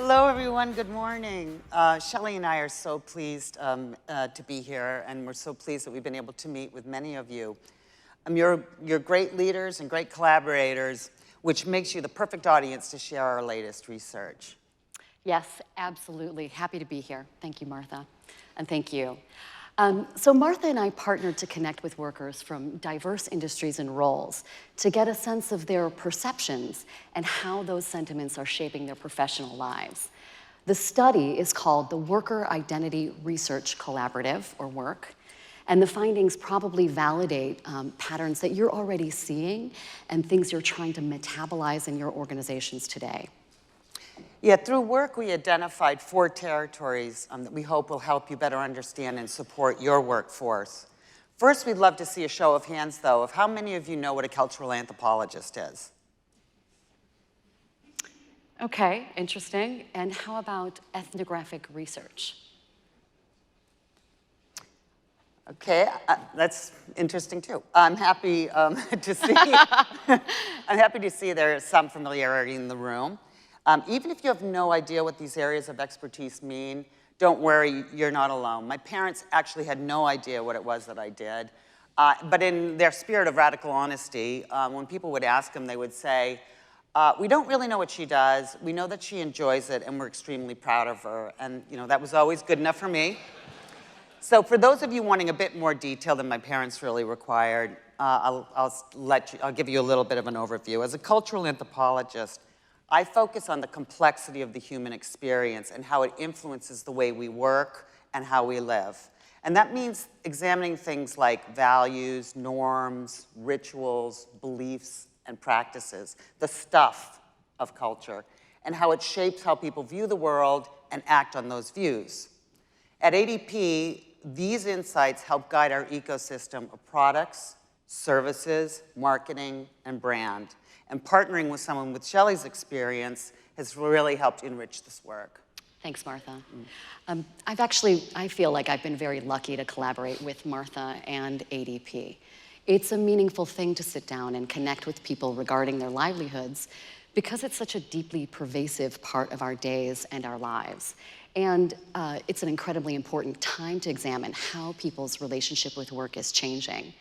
Hello, everyone. Good morning. Shelley and I are so pleased to be here, and we're so pleased that we've been able to meet with many of you. You're great leaders and great collaborators, which makes you the perfect audience to share our latest research. Yes, absolutely. Happy to be here. Thank you, Martha. And thank you. So Martha and I partnered to connect with workers from diverse industries and roles to get a sense of their perceptions and how those sentiments are shaping their professional lives. The study is called the Worker Identity Research Collaborative, or WORK, and the findings probably validate patterns that you're already seeing and things you're trying to metabolize in your organizations today. Yeah, through work, we identified 4 territories that we hope will help you better understand and support your workforce. First, we'd love to see a show of hands, though, of how many of you know what a cultural anthropologist is? Okay, interesting. And how about ethnographic research? Okay, that's interesting too. I'm happy to see. I'm happy to see there is some familiarity in the room. Even if you have no idea what these areas of expertise mean, don't worry, you're not alone. My parents actually had no idea what it was that I did. But in their spirit of radical honesty, when people would ask them, they would say, we don't really know what she does. We know that she enjoys it, and we're extremely proud of her. And that was always good enough for me. So for those of you wanting a bit more detail than my parents really required, I'll give you a little bit of an overview. As a cultural anthropologist, I focus on the complexity of the human experience and how it influences the way we work and how we live. And that means examining things like values, norms, rituals, beliefs, and practices, the stuff of culture, and how it shapes how people view the world and act on those views. At ADP, these insights help guide our ecosystem of products, services, marketing, and brand. And partnering with someone with Shelley's experience has really helped enrich this work. Thanks, Martha. I feel like I've been very lucky to collaborate with Martha and ADP. It's a meaningful thing to sit down and connect with people regarding their livelihoods because it's such a deeply pervasive part of our days and our lives. And it's an incredibly important time to examine how people's relationship with work is changing.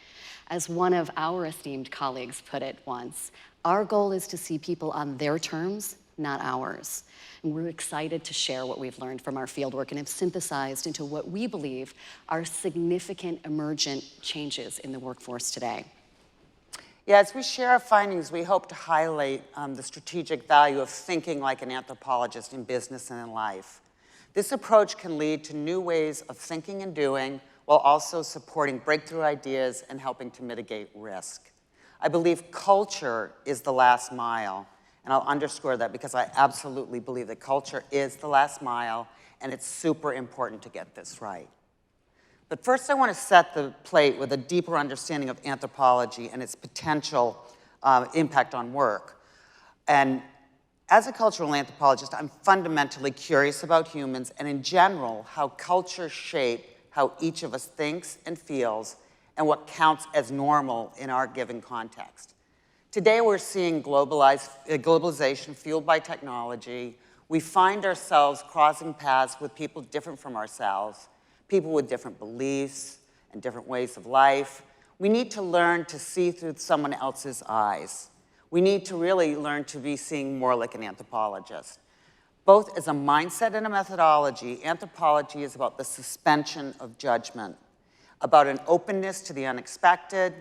As one of our esteemed colleagues put it once, our goal is to see people on their terms, not ours. And we're excited to share what we've learned from our fieldwork and have synthesized into what we believe are significant emergent changes in the workforce today. Yeah, as we share our findings, we hope to highlight the strategic value of thinking like an anthropologist in business and in life. This approach can lead to new ways of thinking and doing while also supporting breakthrough ideas and helping to mitigate risk. I believe culture is the last mile, and I'll underscore that because I absolutely believe that culture is the last mile, and it's super important to get this right. But first, I want to set the plate with a deeper understanding of anthropology and its potential impact on work. And as a cultural anthropologist, I'm fundamentally curious about humans and, in general, how cultures shape how each of us thinks and feels and what counts as normal in our given context. Today, we're seeing globalization fueled by technology. We find ourselves crossing paths with people different from ourselves, people with different beliefs and different ways of life. We need to learn to see through someone else's eyes. We need to really learn to be seeing more like an anthropologist. Both as a mindset and a methodology, anthropology is about the suspension of judgment, about an openness to the unexpected,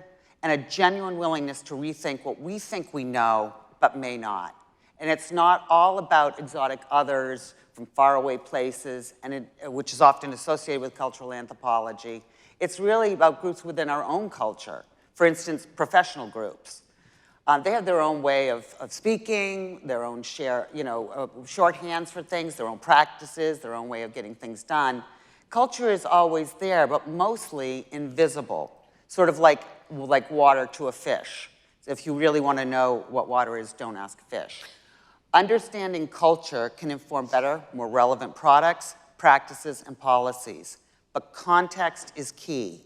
and a genuine willingness to rethink what we think we know, but may not. And it's not all about exotic others from faraway places, which is often associated with cultural anthropology. It's really about groups within our own culture. For instance, professional groups. They have their own way of speaking, their own shorthands for things, their own practices, their own way of getting things done. Culture is always there, but mostly invisible, sort of like water to a fish. So if you really want to know what water is, don't ask a fish. Understanding culture can inform better, more relevant products, practices, and policies. But context is key.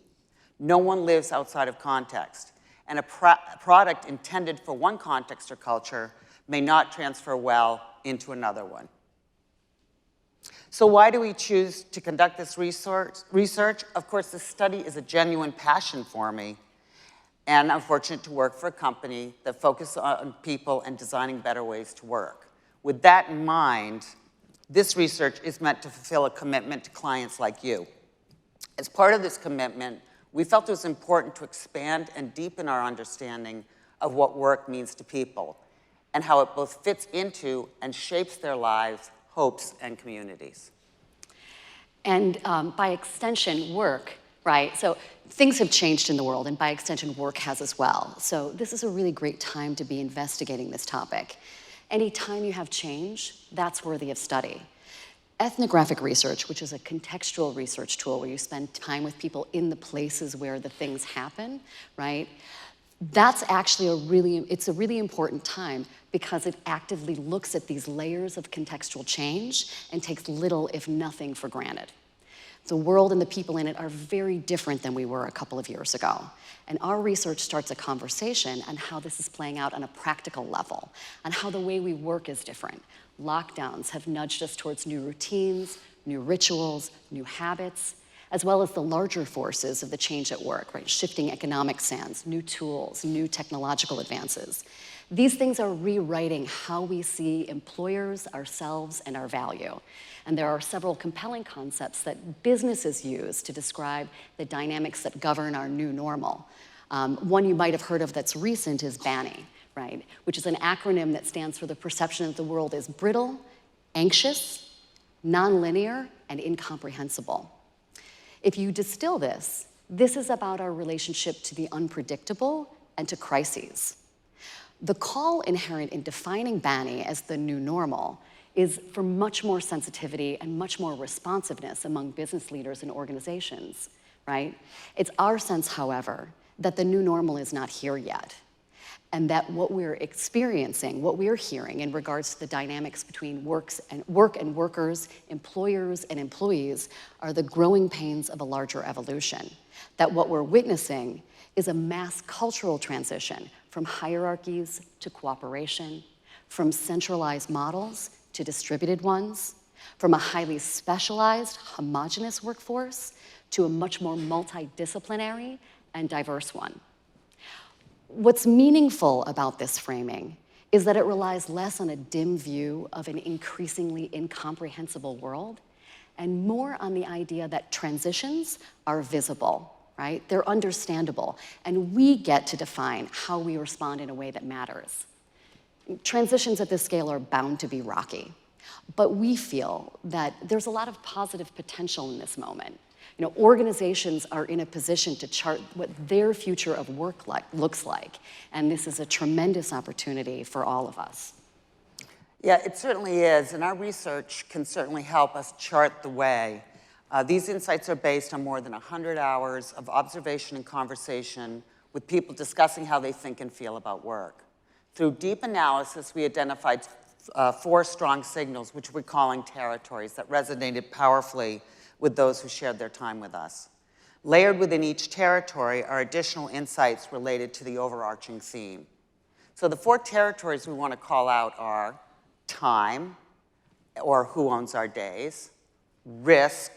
No one lives outside of context. And a product intended for one context or culture may not transfer well into another one. So why do we choose to conduct this research? Of course, this study is a genuine passion for me, and I'm fortunate to work for a company that focuses on people and designing better ways to work. With that in mind, this research is meant to fulfill a commitment to clients like you. As part of this commitment, we felt it was important to expand and deepen our understanding of what work means to people and how it both fits into and shapes their lives, hopes, and communities. And by extension, work, right? So things have changed in the world, and by extension, work has as well. So this is a really great time to be investigating this topic. Anytime you have change, that's worthy of study. Ethnographic research, which is a contextual research tool where you spend time with people in the places where the things happen, right? That's actually it's a really important time because it actively looks at these layers of contextual change and takes little, if nothing, for granted. The world and the people in it are very different than we were a couple of years ago. And our research starts a conversation on how this is playing out on a practical level, on how the way we work is different. Lockdowns have nudged us towards new routines, new rituals, new habits, as well as the larger forces of the change at work, right? Shifting economic sands, new tools, new technological advances. These things are rewriting how we see employers, ourselves, and our value. And there are several compelling concepts that businesses use to describe the dynamics that govern our new normal. One you might have heard of that's recent is BANI, right? Which is an acronym that stands for the perception that the world is brittle, anxious, nonlinear, and incomprehensible. If you distill this, this is about our relationship to the unpredictable and to crises. The call inherent in defining BANI as the new normal is for much more sensitivity and much more responsiveness among business leaders and organizations, right? It's our sense, however, that the new normal is not here yet, and that what we're experiencing, what we're hearing in regards to the dynamics between work and workers, employers and employees, are the growing pains of a larger evolution. That what we're witnessing is a mass cultural transition from hierarchies to cooperation, from centralized models to distributed ones, from a highly specialized, homogeneous workforce to a much more multidisciplinary and diverse one. What's meaningful about this framing is that it relies less on a dim view of an increasingly incomprehensible world and more on the idea that transitions are visible, right? They're understandable, and we get to define how we respond in a way that matters. Transitions at this scale are bound to be rocky, but we feel that there's a lot of positive potential in this moment. You know, organizations are in a position to chart what their future of work looks like, and this is a tremendous opportunity for all of us. Yeah, it certainly is, and our research can certainly help us chart the way. These insights are based on more than 100 hours of observation and conversation with people discussing how they think and feel about work. Through deep analysis, we identified 4 strong signals, which we're calling territories, that resonated powerfully with those who shared their time with us. Layered within each territory are additional insights related to the overarching theme. So the 4 territories we want to call out are time, or who owns our days, risk,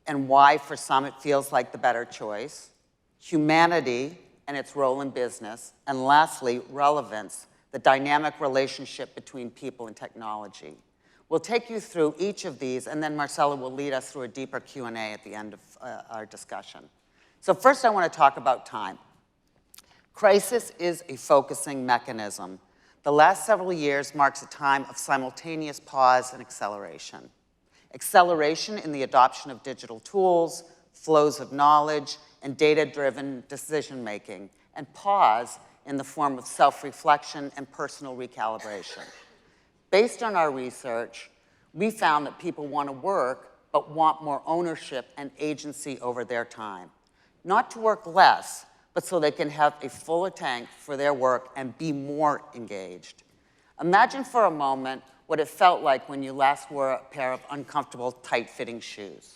and why for some it feels like the better choice, humanity and its role in business, and lastly, relevance, the dynamic relationship between people and technology. We'll take you through each of these, and then Marcella will lead us through a deeper Q&A at the end of our discussion. So first I want to talk about time. Crisis is a focusing mechanism. The last several years marks a time of simultaneous pause and acceleration. Acceleration in the adoption of digital tools, flows of knowledge, and data-driven decision-making, and pause in the form of self-reflection and personal recalibration. Based on our research, we found that people want to work, but want more ownership and agency over their time. Not to work less, but so they can have a fuller tank for their work and be more engaged. Imagine for a moment what it felt like when you last wore a pair of uncomfortable, tight-fitting shoes.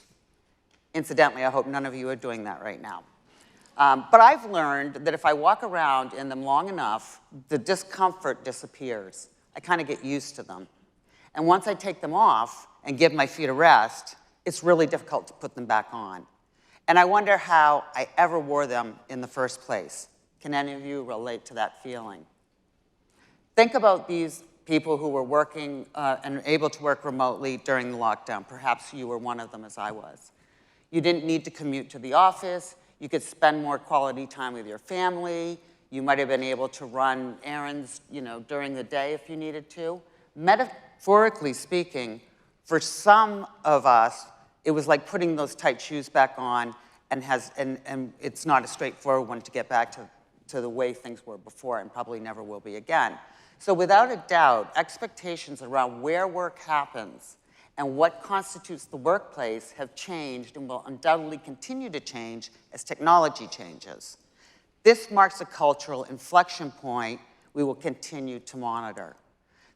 Incidentally, I hope none of you are doing that right now. But I've learned that if I walk around in them long enough, the discomfort disappears. I kind of get used to them. And once I take them off and give my feet a rest, it's really difficult to put them back on. And I wonder how I ever wore them in the first place. Can any of you relate to that feeling? Think about these people who were working and able to work remotely during the lockdown. Perhaps you were one of them, as I was. You didn't need to commute to the office. You could spend more quality time with your family. You might have been able to run errands, during the day if you needed to. Metaphorically speaking, for some of us, it was like putting those tight shoes back on, and it's not a straightforward one to get back to the way things were before, and probably never will be again. So without a doubt, expectations around where work happens and what constitutes the workplace have changed and will undoubtedly continue to change as technology changes. This marks a cultural inflection point we will continue to monitor.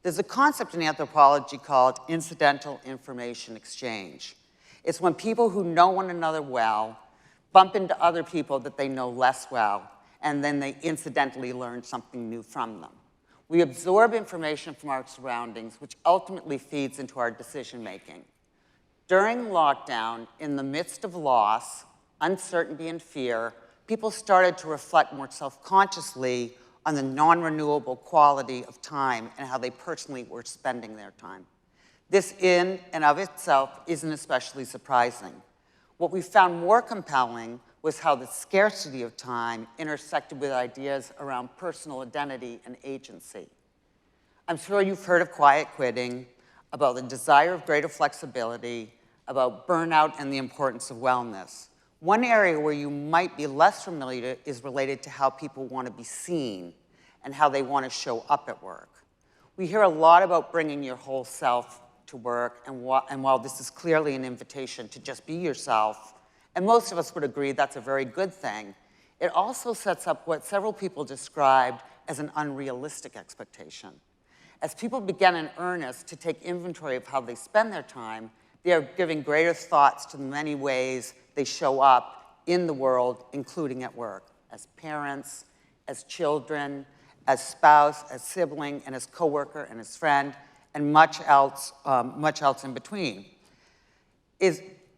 There's a concept in anthropology called incidental information exchange. It's when people who know one another well bump into other people that they know less well, and then they incidentally learn something new from them. We absorb information from our surroundings, which ultimately feeds into our decision-making. During lockdown, in the midst of loss, uncertainty, and fear, people started to reflect more self-consciously on the non-renewable quality of time and how they personally were spending their time. This in and of itself isn't especially surprising. What we found more compelling was how the scarcity of time intersected with ideas around personal identity and agency. I'm sure you've heard of quiet quitting, about the desire of greater flexibility, about burnout and the importance of wellness. One area where you might be less familiar is related to how people want to be seen and how they want to show up at work. We hear a lot about bringing your whole self to work, and while this is clearly an invitation to just be yourself, and most of us would agree that's a very good thing, it also sets up what several people described as an unrealistic expectation. As people begin in earnest to take inventory of how they spend their time, they are giving greater thoughts to the many ways they show up in the world, including at work, as parents, as children, as spouse, as sibling, and as coworker, and as friend, and much else in between.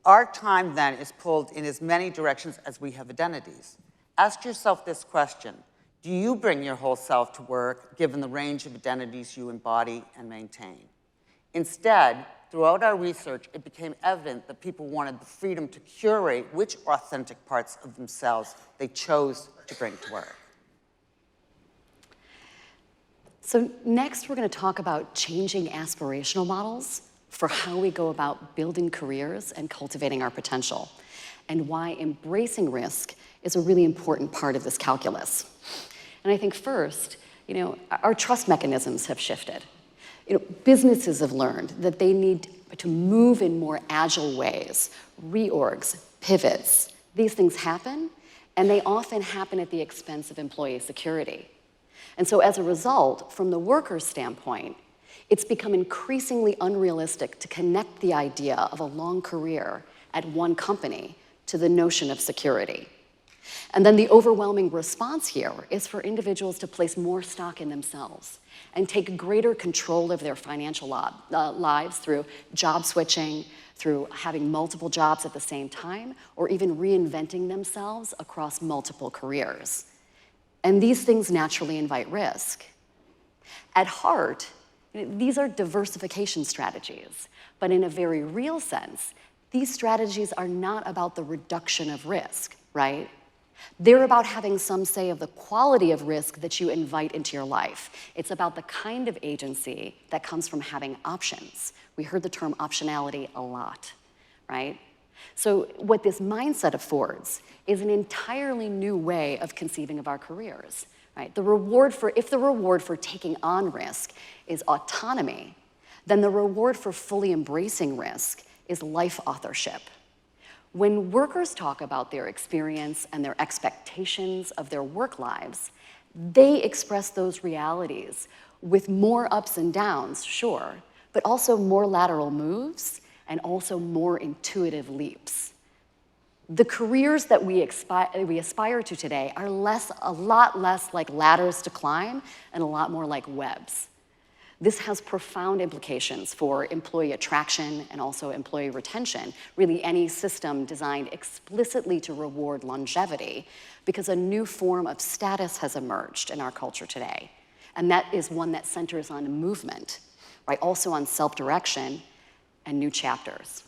Our time then is pulled in as many directions as we have identities. Ask yourself this question: do you bring your whole self to work, given the range of identities you embody and maintain? Instead, throughout our research, it became evident that people wanted the freedom to curate which authentic parts of themselves they chose to bring to work. So next, we're going to talk about changing aspirational models for how we go about building careers and cultivating our potential, and why embracing risk is a really important part of this calculus. And I think first, our trust mechanisms have shifted. Businesses have learned that they need to move in more agile ways, reorgs, pivots. These things happen, and they often happen at the expense of employee security. And so as a result, from the worker's standpoint, it's become increasingly unrealistic to connect the idea of a long career at one company to the notion of security. And then the overwhelming response here is for individuals to place more stock in themselves and take greater control of their financial lives through job switching, through having multiple jobs at the same time, or even reinventing themselves across multiple careers. And these things naturally invite risk. At heart, these are diversification strategies, but in a very real sense, these strategies are not about the reduction of risk, right? They're about having some say of the quality of risk that you invite into your life. It's about the kind of agency that comes from having options. We heard the term optionality a lot, right? So what this mindset affords is an entirely new way of conceiving of our careers, right? If the reward for taking on risk is autonomy, then the reward for fully embracing risk is life authorship. When workers talk about their experience and their expectations of their work lives, they express those realities with more ups and downs, sure, but also more lateral moves and also more intuitive leaps. The careers that we aspire to today are a lot less like ladders to climb and a lot more like webs. This has profound implications for employee attraction and also employee retention, really any system designed explicitly to reward longevity, because a new form of status has emerged in our culture today. And that is one that centers on movement, right? Also on self-direction and new chapters.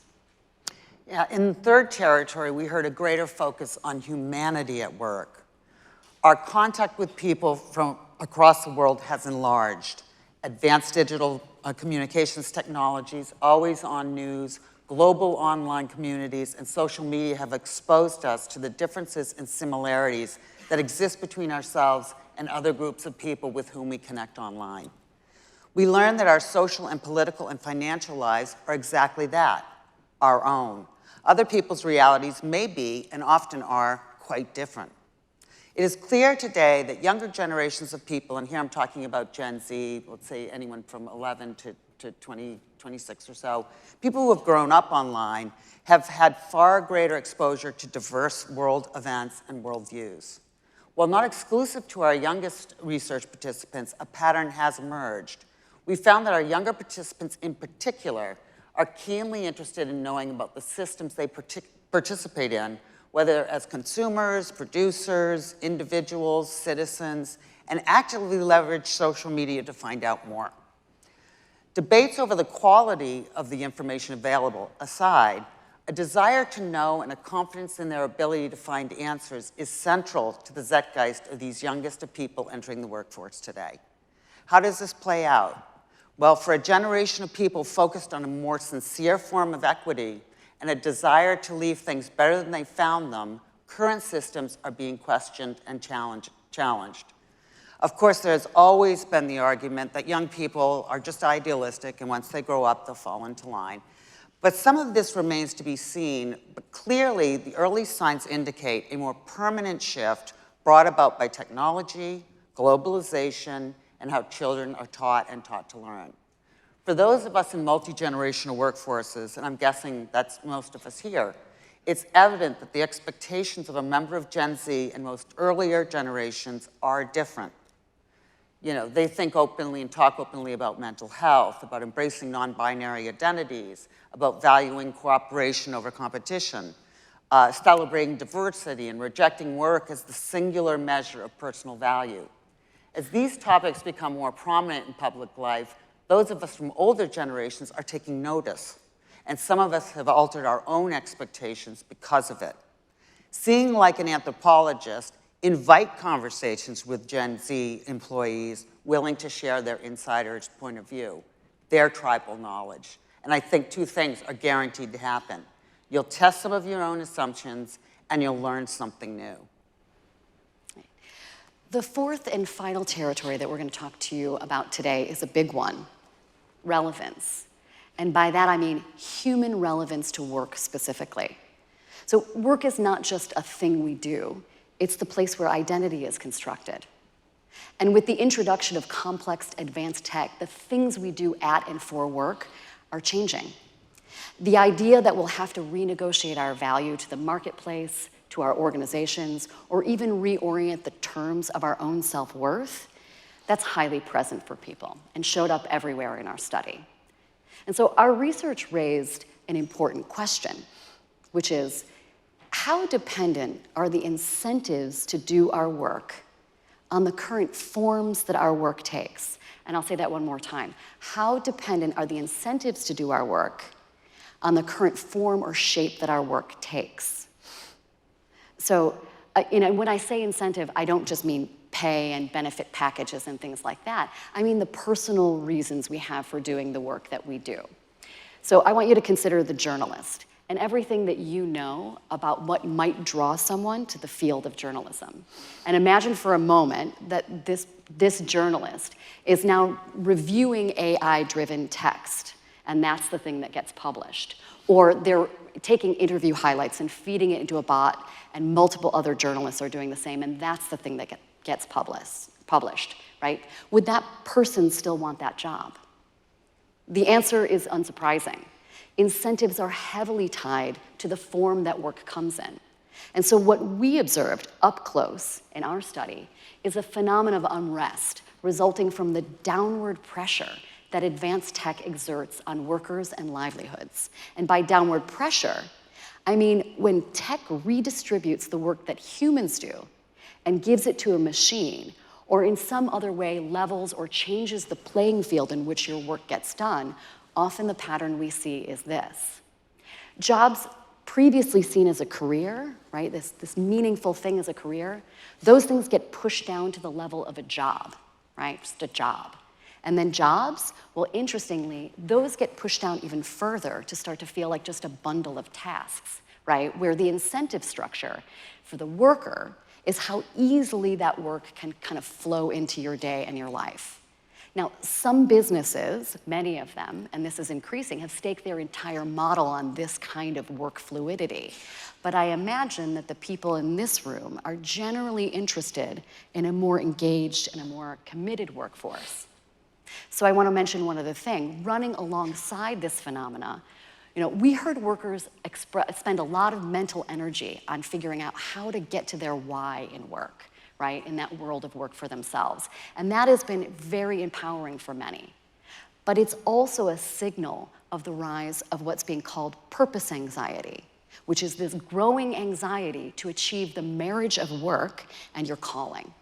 Yeah, in the third territory, we heard a greater focus on humanity at work. Our contact with people from across the world has enlarged. Advanced digital communications technologies, always-on news, global online communities, and social media have exposed us to the differences and similarities that exist between ourselves and other groups of people with whom we connect online. We learn that our social and political and financial lives are exactly that, our own. Other people's realities may be, and often are, quite different. It is clear today that younger generations of people, and here I'm talking about Gen Z, let's say anyone from 11 to 20, 26 or so, people who have grown up online have had far greater exposure to diverse world events and worldviews. While not exclusive to our youngest research participants, a pattern has emerged. We found that our younger participants in particular are keenly interested in knowing about the systems they participate in, whether as consumers, producers, individuals, citizens, and actively leverage social media to find out more. Debates over the quality of the information available aside, a desire to know and a confidence in their ability to find answers is central to the zeitgeist of these youngest of people entering the workforce today. How does this play out? Well, for a generation of people focused on a more sincere form of equity and a desire to leave things better than they found them, current systems are being questioned and challenged. Of course, there's always been the argument that young people are just idealistic, and once they grow up, they'll fall into line. But some of this remains to be seen, but clearly the early signs indicate a more permanent shift brought about by technology, globalization, and how children are taught and taught to learn. For those of us in multi-generational workforces, and I'm guessing that's most of us here, it's evident that the expectations of a member of Gen Z and most earlier generations are different. You know, they think openly and talk openly about mental health, about embracing non-binary identities, about valuing cooperation over competition, celebrating diversity and rejecting work as the singular measure of personal value. As these topics become more prominent in public life, those of us from older generations are taking notice, and some of us have altered our own expectations because of it. Seeing like an anthropologist, invite conversations with Gen Z employees willing to share their insider's point of view, their tribal knowledge. And I think two things are guaranteed to happen. You'll test some of your own assumptions, and you'll learn something new. The fourth and final territory that we're going to talk to you about today is a big one, relevance. And by that I mean human relevance to work specifically. So work is not just a thing we do, it's the place where identity is constructed. And with the introduction of complex advanced tech, the things we do at and for work are changing. The idea that we'll have to renegotiate our value to the marketplace, to our organizations, or even reorient the terms of our own self-worth, that's highly present for people and showed up everywhere in our study. And so our research raised an important question, which is, how dependent are the incentives to do our work on the current forms that our work takes? And I'll say that one more time. How dependent are the incentives to do our work on the current form or shape that our work takes? So, when I say incentive, I don't just mean pay and benefit packages and things like that. I mean the personal reasons we have for doing the work that we do. So I want you to consider the journalist and everything that you know about what might draw someone to the field of journalism. And imagine for a moment that this journalist is now reviewing AI-driven text, and that's the thing that gets published. Or they're taking interview highlights and feeding it into a bot, and multiple other journalists are doing the same, and that's the thing that gets published, right? Would that person still want that job? The answer is unsurprising. Incentives are heavily tied to the form that work comes in. And so what we observed up close in our study is a phenomenon of unrest resulting from the downward pressure that advanced tech exerts on workers and livelihoods. And by downward pressure, I mean when tech redistributes the work that humans do and gives it to a machine, or in some other way levels or changes the playing field in which your work gets done, often the pattern we see is this. Jobs previously seen as a career, right, this meaningful thing as a career, those things get pushed down to the level of a job, right, just a job. And then jobs, well, interestingly, those get pushed down even further to start to feel like just a bundle of tasks, right, where the incentive structure for the worker is how easily that work can kind of flow into your day and your life. Now, some businesses, many of them, and this is increasing, have staked their entire model on this kind of work fluidity. But I imagine that the people in this room are generally interested in a more engaged and a more committed workforce. So I want to mention one other thing. Running alongside this phenomena, we heard workers spend a lot of mental energy on figuring out how to get to their why in work, right, in that world of work for themselves. And that has been very empowering for many. But it's also a signal of the rise of what's being called purpose anxiety, which is this growing anxiety to achieve the marriage of work and your calling.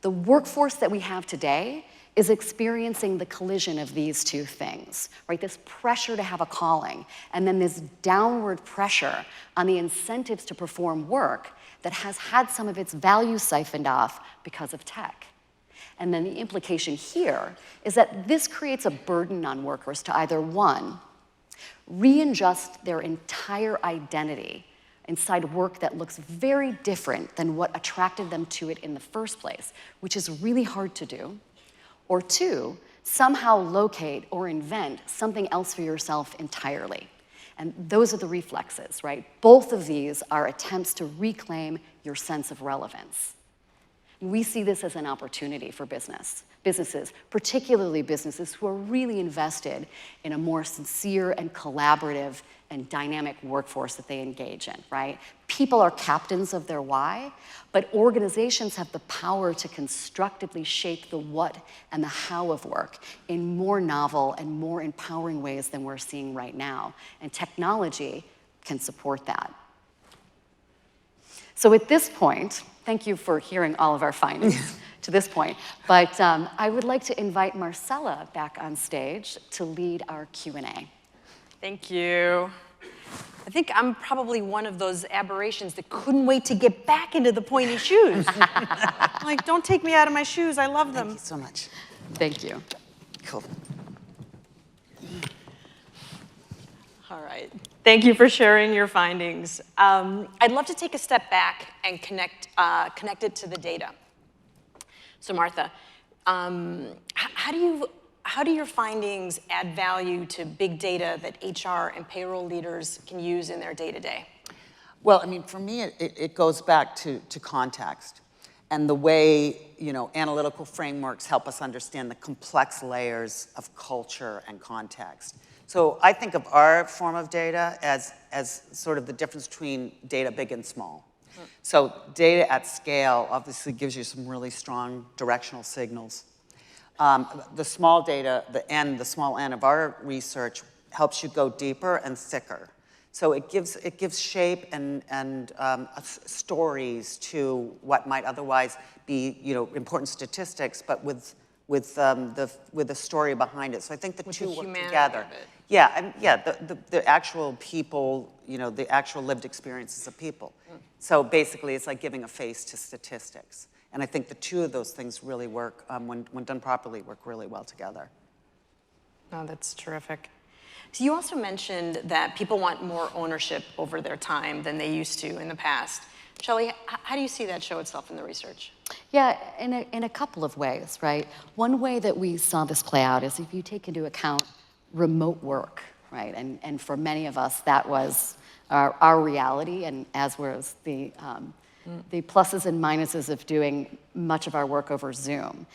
The workforce that we have today is experiencing the collision of these two things, right? This pressure to have a calling, and then this downward pressure on the incentives to perform work that has had some of its value siphoned off because of tech. And then the implication here is that this creates a burden on workers to either, one, readjust their entire identity inside work that looks very different than what attracted them to it in the first place, which is really hard to do, or two, somehow locate or invent something else for yourself entirely. And those are the reflexes, right? Both of these are attempts to reclaim your sense of relevance. We see this as an opportunity for businesses, particularly businesses who are really invested in a more sincere and collaborative and dynamic workforce that they engage in, right? People are captains of their why, but organizations have the power to constructively shape the what and the how of work in more novel and more empowering ways than we're seeing right now. And technology can support that. So at this point, thank you for hearing all of our findings to this point, but I would like to invite Marcella back on stage to lead our Q&A. Thank you. I think I'm probably one of those aberrations that couldn't wait to get back into the pointy shoes. Like, don't take me out of my shoes. I love them. Thank you so much. Thank you. Cool. All right. Thank you for sharing your findings. I'd love to take a step back and connect it to the data. So Martha, how do your findings add value to big data that HR and payroll leaders can use in their day-to-day? Well, I mean, for me, it goes back to context and the way, analytical frameworks help us understand the complex layers of culture and context. So I think of our form of data as sort of the difference between data big and small. So data at scale obviously gives you some really strong directional signals. The small data, the small n of our research helps you go deeper and thicker. So it gives shape and stories to what might otherwise be important statistics, but with a story behind it. So I think the two work together. Yeah, the actual people, the actual lived experiences of people. So basically, it's like giving a face to statistics. And I think the two of those things really work, when done properly, work really well together. Oh, that's terrific. So you also mentioned that people want more ownership over their time than they used to in the past. Shelley, how do you see that show itself in the research? Yeah, in a couple of ways, right? One way that we saw this play out is if you take into account remote work, right? And for many of us, that was our reality, and as was the pluses and minuses of doing much of our work over Zoom.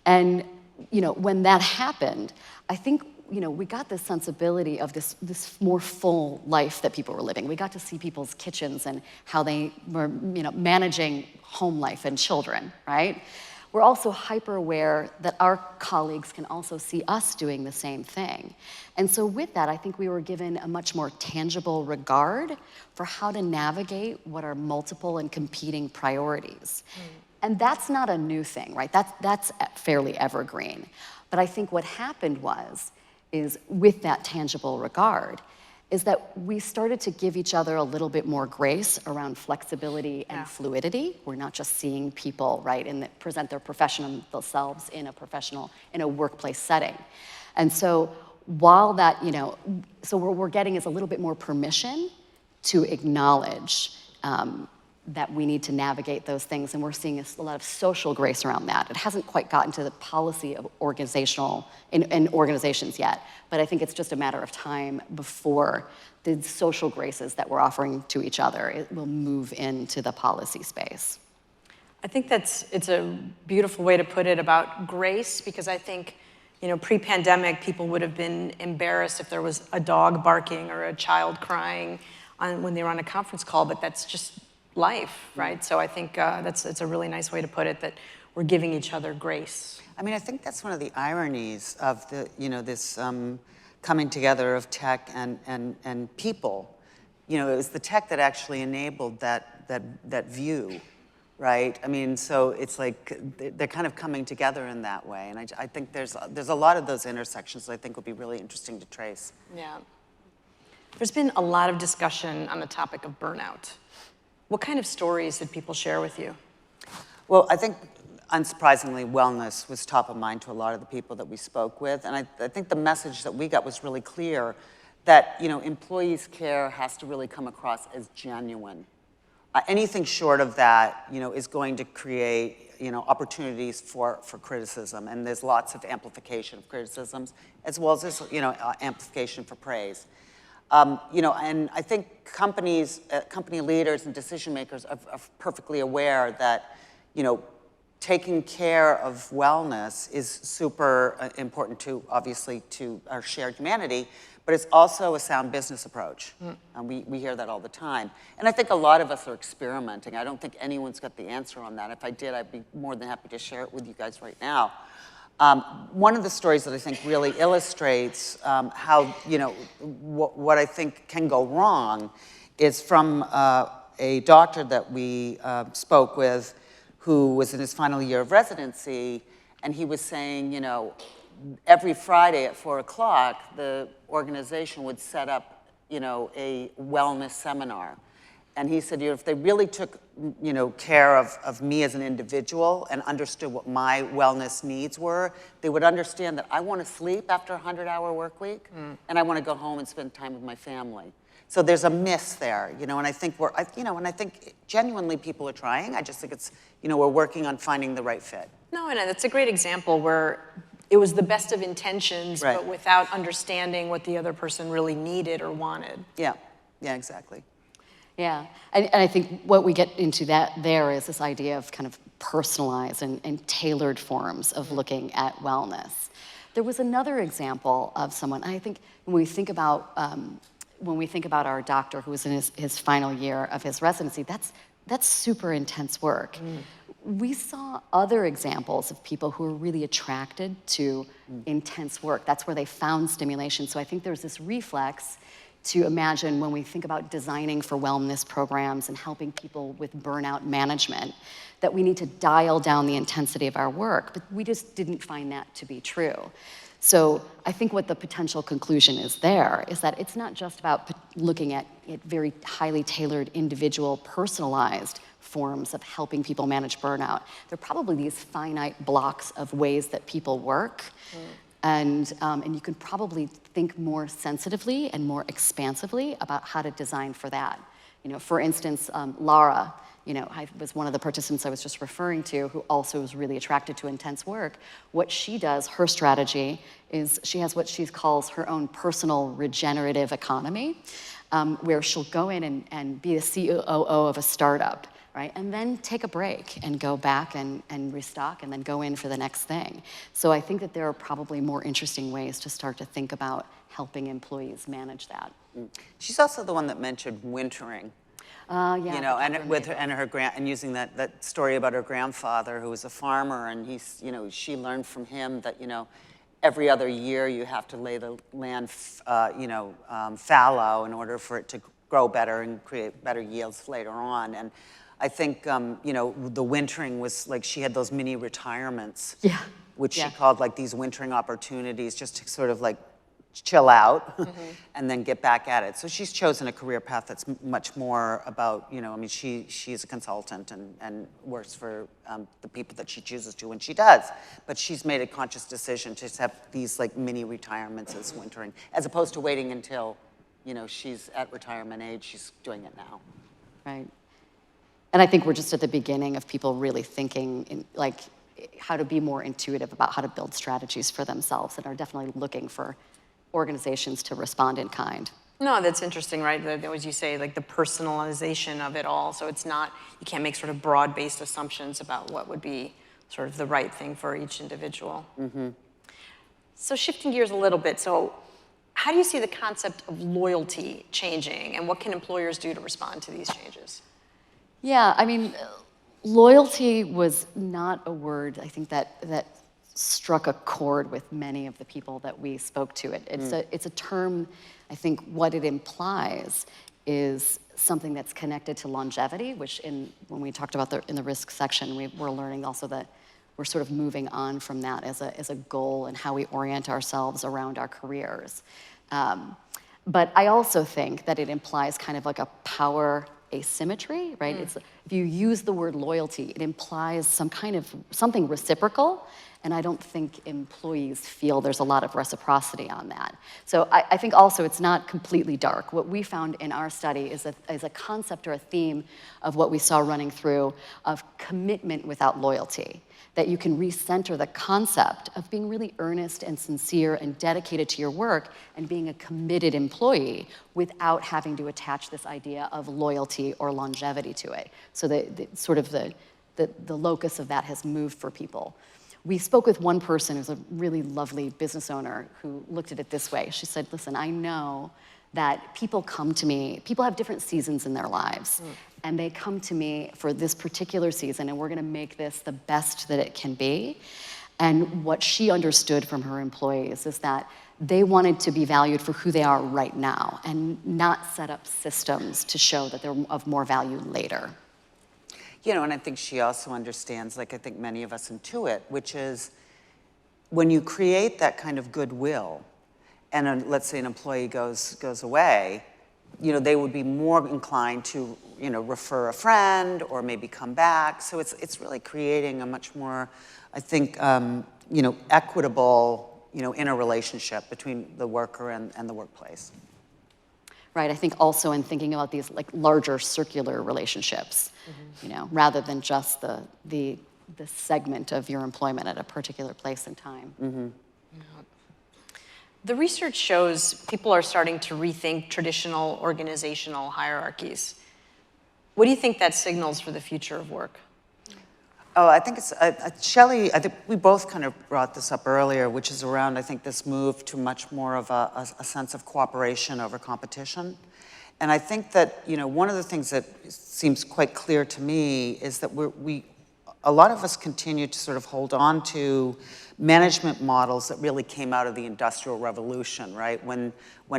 And when that happened, I think we got this sensibility of this more full life that people were living. We got to see people's kitchens and how they were managing home life and children, right? we're also hyper aware that our colleagues can also see us doing the same thing. And so with that, I think we were given a much more tangible regard for how to navigate what are multiple and competing priorities. And that's not a new thing, right? That's fairly evergreen. But I think what happened is with that tangible regard, is that we started to give each other a little bit more grace around flexibility and fluidity. We're not just seeing people, right, present their professional selves in a workplace setting. And so while that, so what we're getting is a little bit more permission to acknowledge that we need to navigate those things, and we're seeing a lot of social grace around that. It hasn't quite gotten to the policy of in organizations yet, but I think it's just a matter of time before the social graces that we're offering to each other will move into the policy space. I think it's a beautiful way to put it about grace, because I think, pre-pandemic, people would have been embarrassed if there was a dog barking or a child crying when they were on a conference call, but that's just life, right? So I think it's a really nice way to put it, that we're giving each other grace. I mean, I think that's one of the ironies of this coming together of tech and people. It was the tech that actually enabled that view, right? I mean, so it's like they're kind of coming together in that way, and I think there's a lot of those intersections that I think will be really interesting to trace. Yeah. There's been a lot of discussion on the topic of burnout. What kind of stories did people share with you? Well, I think, unsurprisingly, wellness was top of mind to a lot of the people that we spoke with. And I think the message that we got was really clear that, employees' care has to really come across as genuine. Anything short of that, is going to create, opportunities for criticism. And there's lots of amplification of criticisms, as well as this, amplification for praise. And I think company leaders and decision makers are perfectly aware that, taking care of wellness is super important obviously, to our shared humanity, but it's also a sound business approach. And we hear that all the time. And I think a lot of us are experimenting. I don't think anyone's got the answer on that. If I did, I'd be more than happy to share it with you guys right now. One of the stories that I think really illustrates how, what I think can go wrong is from a doctor that we spoke with who was in his final year of residency, and he was saying, every Friday at 4 o'clock, the organization would set up, a wellness seminar. And he said, if they really took, care of me as an individual and understood what my wellness needs were, they would understand that I want to sleep after a 100-hour work week, and I want to go home and spend time with my family. So there's a miss there, and I think and I think genuinely people are trying. I just think it's, we're working on finding the right fit. No, and it's a great example where it was the best of intentions, right, but without understanding what the other person really needed or wanted. Yeah, exactly. Yeah, and I think what we get into there is this idea of kind of personalized and tailored forms of looking at wellness. There was another example of someone, I think when we think about our doctor who was in his final year of his residency, that's super intense work. We saw other examples of people who are really attracted to intense work. That's where they found stimulation. So I think there's this reflex to imagine when we think about designing for wellness programs and helping people with burnout management, that we need to dial down the intensity of our work, but we just didn't find that to be true. So I think what the potential conclusion is there is that it's not just about looking at very highly tailored, individual, personalized forms of helping people manage burnout. There are probably these finite blocks of ways that people work. And you can probably think more sensitively and more expansively about how to design for that. For instance, Lara, I was one of the participants I was just referring to who also was really attracted to intense work. What she does, her strategy, is she has what she calls her own personal regenerative economy, where she'll go in and be the COO of a startup, right? And then take a break and go back and restock and then go in for the next thing. So I think that there are probably more interesting ways to start to think about helping employees manage that. She's also the one that mentioned wintering. Yeah. You the know, and Catherine with her, Magle. and and using that story about her grandfather who was a farmer, and she learned from him that, every other year you have to lay the land, fallow in order for it to grow better and create better yields later on. And I think, the wintering was like she had those mini retirements, Yeah. which Yeah. she called like these wintering opportunities, just to sort of like chill out and then get back at it. So she's chosen a career path that's much more about, she's a consultant and works for the people that she chooses to when she does. But she's made a conscious decision to have these like mini retirements as wintering, as opposed to waiting until, she's at retirement age. She's doing it now. Right. And I think we're just at the beginning of people really thinking how to be more intuitive about how to build strategies for themselves, and are definitely looking for organizations to respond in kind. No, that's interesting, right? As you say, like the personalization of it all. So it's not, you can't make sort of broad-based assumptions about what would be sort of the right thing for each individual. So shifting gears a little bit, so how do you see the concept of loyalty changing, and what can employers do to respond to these changes? Yeah, I mean, loyalty was not a word, I think, that struck a chord with many of the people that we spoke to. It's a term, I think what it implies is something that's connected to longevity, which when we talked about in the risk section, we're learning also that we're sort of moving on from that as a goal and how we orient ourselves around our careers. But I also think that it implies kind of like a power asymmetry, right? If you use the word loyalty, it implies something reciprocal, and I don't think employees feel there's a lot of reciprocity on that. So I think also it's not completely dark. What we found in our study is a concept or a theme of what we saw running through of commitment without loyalty, that you can recenter the concept of being really earnest and sincere and dedicated to your work and being a committed employee without having to attach this idea of loyalty or longevity to it. So the locus of that has moved for people. We spoke with one person who's a really lovely business owner who looked at it this way. She said, listen, I know that people come to me, people have different seasons in their lives, and they come to me for this particular season, and we're gonna make this the best that it can be. And what she understood from her employees is that they wanted to be valued for who they are right now and not set up systems to show that they're of more value later. And I think she also understands, like I think many of us intuit, which is when you create that kind of goodwill, and let's say an employee goes away, they would be more inclined to, refer a friend or maybe come back. So it's really creating a much more, I think, equitable, interrelationship between the worker and the workplace. Right, I think also in thinking about these like larger circular relationships, rather than just the segment of your employment at a particular place and time. The research shows people are starting to rethink traditional organizational hierarchies. What do you think that signals for the future of work? Oh, I think it's, Shelley, I think we both kind of brought this up earlier, which is around, I think, this move to much more of a sense of cooperation over competition. And I think that, one of the things that seems quite clear to me is that a lot of us continue to sort of hold on to management models that really came out of the Industrial Revolution, right? When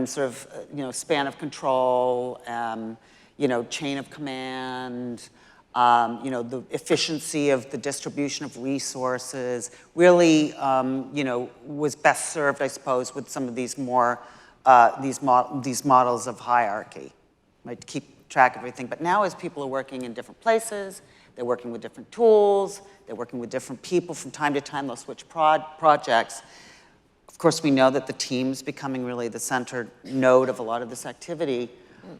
sort of, span of control, chain of command, the efficiency of the distribution of resources really, was best served, I suppose, with some of these more, these models of hierarchy, right, to keep track of everything. But now as people are working in different places, they're working with different tools, they're working with different people from time to time, they'll switch projects. Of course, we know that the team's becoming really the center node of a lot of this activity.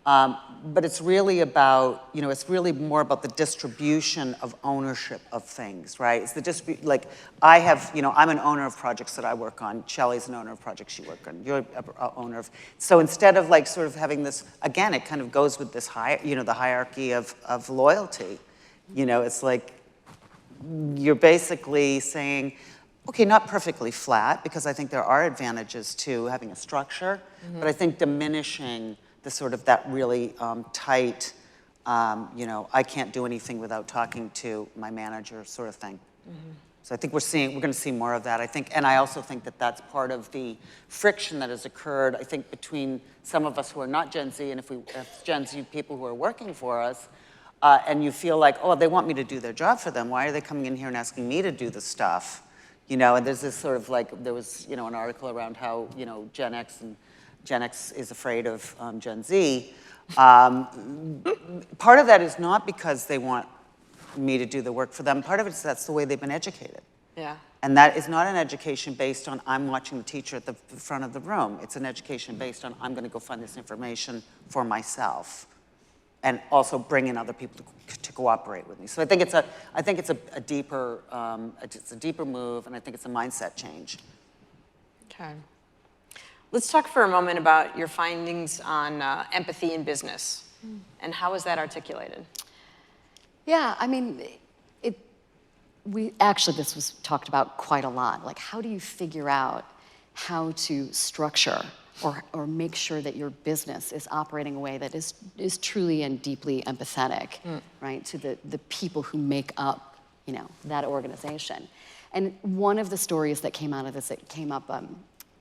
But it's really about, it's really more about the distribution of ownership of things, right? It's the like, I have, I'm an owner of projects that I work on. Shelley's an owner of projects she works on. You're an owner of, so instead of like sort of having this, again, it kind of goes with this the hierarchy of loyalty. It's like, you're basically saying, okay, not perfectly flat, because I think there are advantages to having a structure, but I think diminishing the sort of that really tight You know, I can't do anything without talking to my manager, sort of thing. So I think we're going to see more of that. I think, and I also think that that's part of the friction that has occurred, I think, between some of us who are not Gen Z, and if Gen Z people who are working for us, and you feel like, oh, they want me to do their job for them. Why are they coming in here and asking me to do the stuff? You know, and there's this sort of like, there was, you know, an article around how, you know, Gen X is afraid of Gen Z. Part of that is not because they want me to do the work for them. Part of it is that's the way they've been educated. Yeah. And that is not an education based on I'm watching the teacher at the front of the room. It's an education based on I'm going to go find this information for myself, and also bring in other people to cooperate with me. So I think it's a deeper move, and I think it's a mindset change. Okay. Let's talk for a moment about your findings on empathy in business, and how is that articulated? Yeah, I mean, this was talked about quite a lot. Like, how do you figure out how to structure or make sure that your business is operating in a way that is truly and deeply empathetic, right, to the people who make up, you know, that organization. And one of the stories that came out of this, it came up,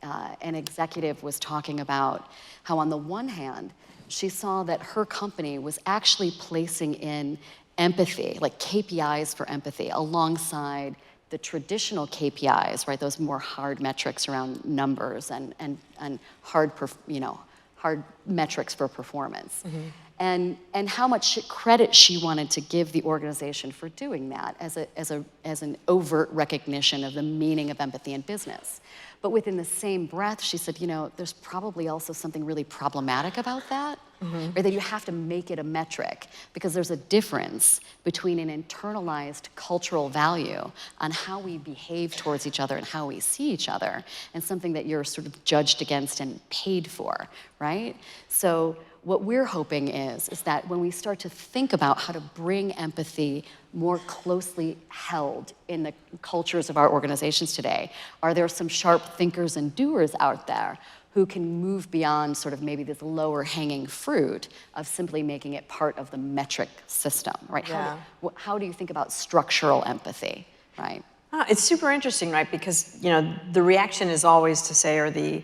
an executive was talking about how on the one hand, she saw that her company was actually placing in empathy, like KPIs for empathy, alongside the traditional KPIs, right? Those more hard metrics around numbers and hard metrics for performance. And how much credit she wanted to give the organization for doing that as an overt recognition of the meaning of empathy in business. But within the same breath, she said, you know, there's probably also something really problematic about that, or that you have to make it a metric, because there's a difference between an internalized cultural value on how we behave towards each other and how we see each other, and something that you're sort of judged against and paid for, right? So what we're hoping is that when we start to think about how to bring empathy more closely held in the cultures of our organizations today, are there some sharp thinkers and doers out there who can move beyond sort of maybe this lower hanging fruit of simply making it part of the metric system, right? Yeah. How do you think about structural empathy, right? It's super interesting, right? Because, you know, the reaction is always to say, or I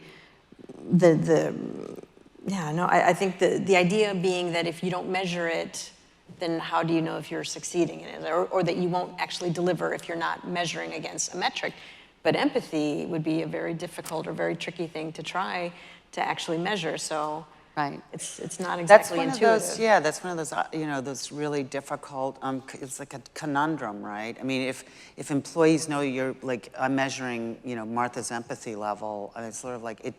think the idea being that if you don't measure it, then how do you know if you're succeeding in it? Or that you won't actually deliver if you're not measuring against a metric. But empathy would be a very difficult or very tricky thing to try to actually measure. So right. It's not exactly intuitive. That's one of those, you know, those really difficult, it's like a conundrum, right? I mean, if employees know you're, like, I'm measuring, you know, Martha's empathy level, and it's sort of like, it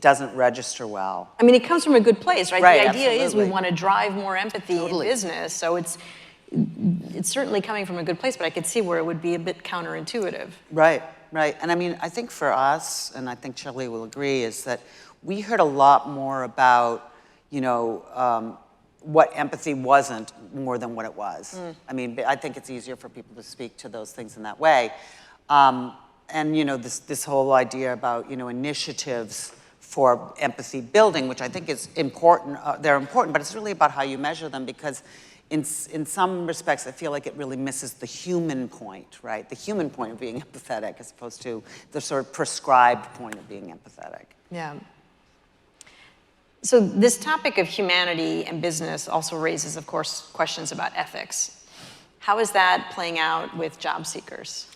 doesn't register well. I mean, it comes from a good place, right? Right, The idea is we absolutely. want to drive more empathy Totally. in business, so it's certainly coming from a good place, but I could see where it would be a bit counterintuitive. Right. And I mean, I think for us, and I think Shelley will agree, is that we heard a lot more about, you know, what empathy wasn't more than what it was. I mean, I think it's easier for people to speak to those things in that way. And, you know, this whole idea about, you know, initiatives for empathy building, which I think is important, they're important, but it's really about how you measure them, because in some respects, I feel like it really misses the human point, right? The human point of being empathetic, as opposed to the sort of prescribed point of being empathetic. Yeah. So this topic of humanity and business also raises, of course, questions about ethics. How is that playing out with job seekers?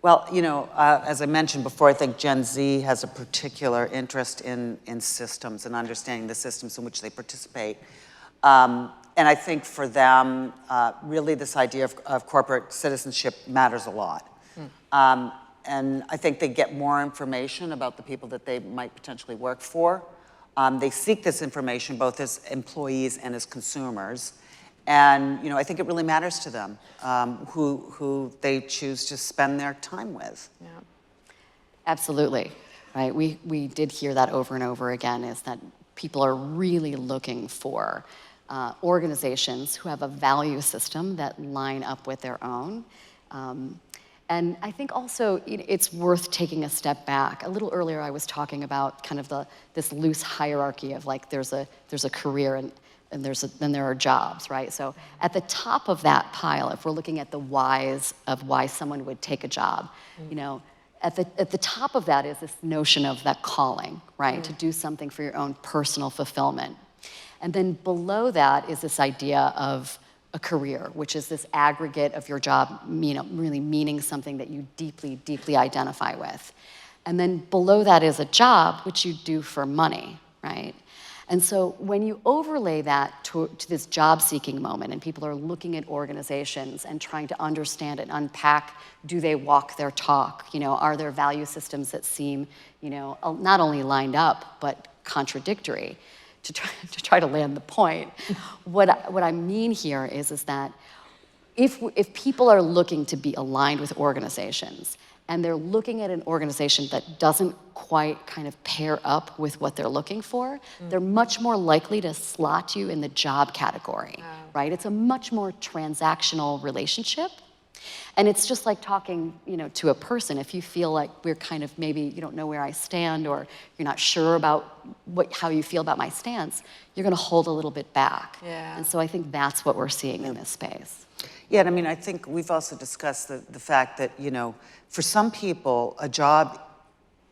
Well, you know, as I mentioned before, I think Gen Z has a particular interest in systems and understanding the systems in which they participate. And I think for them, really this idea of corporate citizenship matters a lot. And I think they get more information about the people that they might potentially work for. They seek this information both as employees and as consumers. And, you know, I think it really matters to them who they choose to spend their time with. Yeah. Absolutely, right? We did hear that over and over again, is that people are really looking for organizations who have a value system that line up with their own. And I think also it's worth taking a step back. A little earlier I was talking about kind of this loose hierarchy of, like, there's a career, and and then there are jobs, right? So at the top of that pile, if we're looking at the whys of why someone would take a job, you know, at the top of that is this notion of that calling, right? To do something for your own personal fulfillment. And then below that is this idea of a career, which is this aggregate of your job, you know, really meaning something that you deeply, deeply identify with. And then below that is a job, which you do for money, right? And so when you overlay that to this job-seeking moment, and people are looking at organizations and trying to understand and unpack, do they walk their talk? You know, are there value systems that seem, you know, not only lined up, but contradictory? To try to land the point, what I mean here is that if people are looking to be aligned with organizations, and they're looking at an organization that doesn't quite kind of pair up with what they're looking for, they're much more likely to slot you in the job category, right? It's a much more transactional relationship. And it's just like talking, you know, to a person. If you feel like we're kind of, maybe you don't know where I stand, or you're not sure about how you feel about my stance, you're gonna hold a little bit back. Yeah. And so I think that's what we're seeing in this space. Yeah, and I mean, I think we've also discussed the fact that, you know, for some people, a job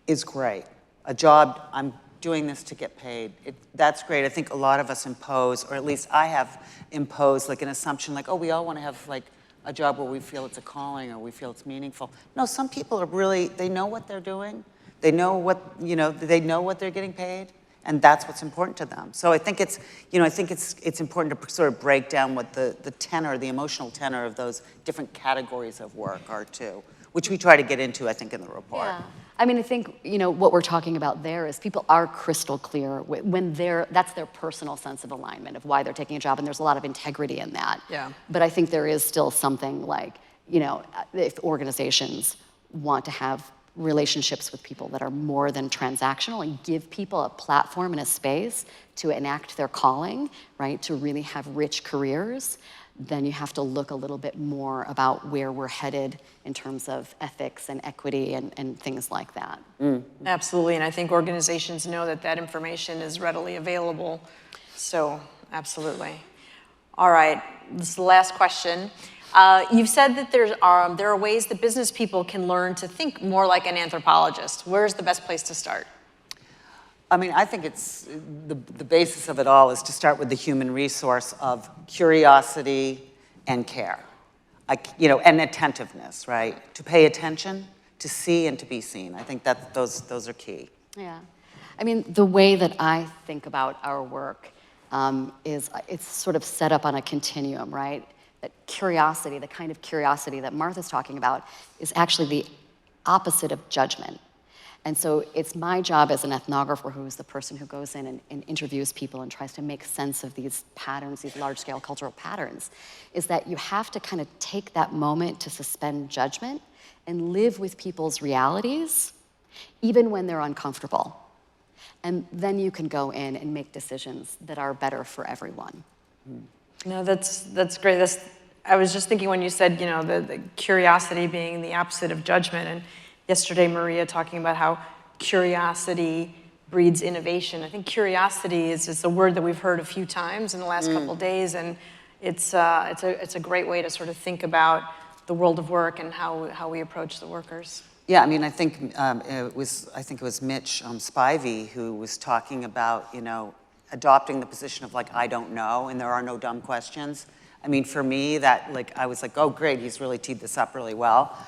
is great. A job, I'm doing this to get paid. That's great. I think a lot of us impose, or at least I have imposed, like an assumption, like, oh, we all want to have like a job where we feel it's a calling or we feel it's meaningful. No, some people are really, they know what they're doing. They know what, you know, they know what they're getting paid, and that's what's important to them. So I think it's, you know, I think it's important to sort of break down what the tenor, the emotional tenor of those different categories of work are too, which we try to get into, I think, in the report. Yeah. I mean, I think, you know, what we're talking about there is people are crystal clear when that's their personal sense of alignment of why they're taking a job, and there's a lot of integrity in that. Yeah. But I think there is still something like, you know, if organizations want to have relationships with people that are more than transactional and give people a platform and a space to enact their calling, right, to really have rich careers, then you have to look a little bit more about where we're headed in terms of ethics and equity and things like that. Absolutely, and I think organizations know that that information is readily available. So, absolutely. All right, this is the last question. You've said that there are ways that business people can learn to think more like an anthropologist. Where's the best place to start? I mean, I think it's, the basis of it all is to start with the human resource of curiosity and care, you know, and attentiveness, right? To pay attention, to see, and to be seen. I think that those are key. Yeah. I mean, the way that I think about our work is it's sort of set up on a continuum, right? That curiosity, the kind of curiosity that Martha's talking about, is actually the opposite of judgment. And so it's my job as an ethnographer, who's the person who goes in and interviews people and tries to make sense of these patterns, these large-scale cultural patterns, is that you have to kind of take that moment to suspend judgment and live with people's realities, even when they're uncomfortable. And then you can go in and make decisions that are better for everyone. No, that's great. I was just thinking when you said, you know, the curiosity being the opposite of judgment, and yesterday Maria talking about how curiosity breeds innovation. I think curiosity is a word that we've heard a few times in the last couple of days, and it's a great way to sort of think about the world of work and how we approach the workers. Yeah, I mean, I think it was Mitch Spivey who was talking about, you know, adopting the position of like, I don't know, and there are no dumb questions. I mean, for me, that like, I was like, oh, great, he's really teed this up really well.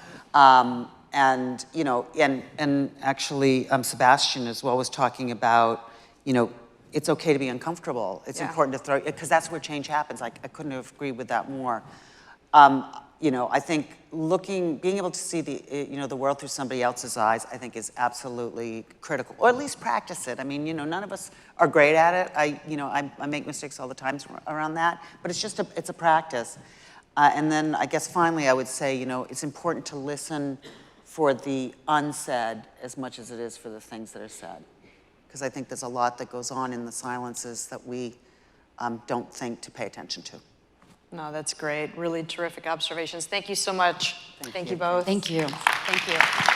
And, you know, and actually Sebastian as well was talking about, you know, it's okay to be uncomfortable. It's important to throw, because that's where change happens. Like, I couldn't have agreed with that more. You know, I think being able to see the world through somebody else's eyes, I think is absolutely critical, or at least practice it. I mean, you know, none of us are great at it. I make mistakes all the time around that, but it's just it's a practice. And then I guess finally I would say, you know, it's important to listen for the unsaid as much as it is for the things that are said. Because I think there's a lot that goes on in the silences that we don't think to pay attention to. No, that's great. Really terrific observations. Thank you so much. Thank you both. Thank you. Thank you.